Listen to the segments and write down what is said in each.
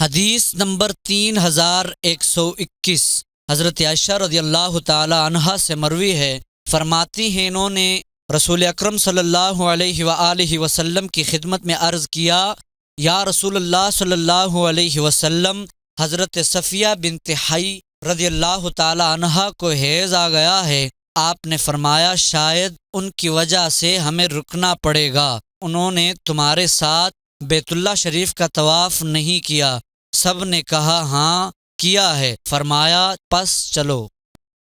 حدیث نمبر 3121 حضرت عائشہ رضی اللہ تعالی عنہا سے مروی ہے، فرماتی ہیں انہوں نے رسول اکرم صلی اللہ علیہ وآلہ وسلم کی خدمت میں عرض کیا، یا رسول اللہ صلی اللہ علیہ وسلم، حضرت صفیہ بنت حی رضی اللہ تعالی عنہا کو حیض آ گیا ہے۔ آپ نے فرمایا شاید ان کی وجہ سے ہمیں رکنا پڑے گا، انہوں نے تمہارے ساتھ بیت اللہ شریف کا طواف نہیں کیا۔ سب نے کہا ہاں کیا ہے، فرمایا پس چلو۔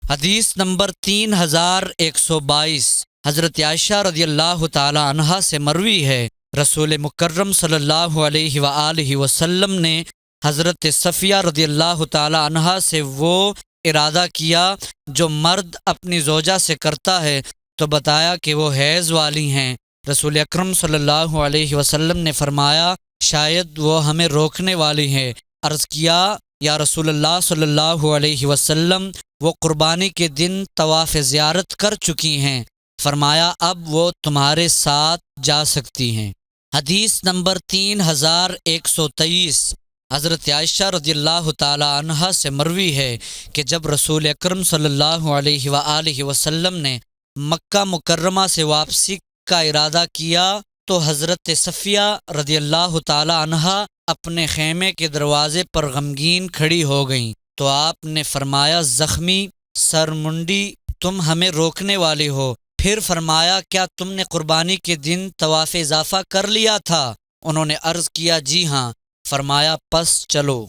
حدیث نمبر 3122 حضرت عائشہ رضی اللہ تعالی عنہا سے مروی ہے، رسول مکرم صلی اللہ علیہ وآلہ وسلم نے حضرت صفیہ رضی اللہ تعالی عنہا سے وہ ارادہ کیا جو مرد اپنی زوجہ سے کرتا ہے، تو بتایا کہ وہ حیض والی ہیں۔ رسول اکرم صلی اللہ علیہ وسلم نے فرمایا شاید وہ ہمیں روکنے والی ہیں۔ عرض کیا یا رسول اللہ صلی اللہ علیہ وسلم، وہ قربانی کے دن طواف زیارت کر چکی ہیں، فرمایا اب وہ تمہارے ساتھ جا سکتی ہیں۔ حدیث نمبر 3123 حضرت عائشہ رضی اللہ تعالی عنہا سے مروی ہے کہ جب رسول اکرم صلی اللہ علیہ وآلہ وسلم نے مکہ مکرمہ سے واپسی کا ارادہ کیا تو حضرت صفیہ رضی اللہ تعالی عنہا اپنے خیمے کے دروازے پر غمگین کھڑی ہو گئیں، تو آپ نے فرمایا زخمی سرمنڈی، تم ہمیں روکنے والی ہو۔ پھر فرمایا کیا تم نے قربانی کے دن طواف اضافہ کر لیا تھا؟ انہوں نے عرض کیا جی ہاں، فرمایا پس چلو۔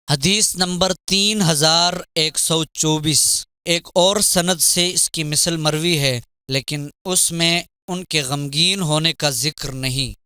حدیث نمبر 3124 ایک اور سند سے اس کی مثل مروی ہے، لیکن اس میں ان کے غمگین ہونے کا ذکر نہیں۔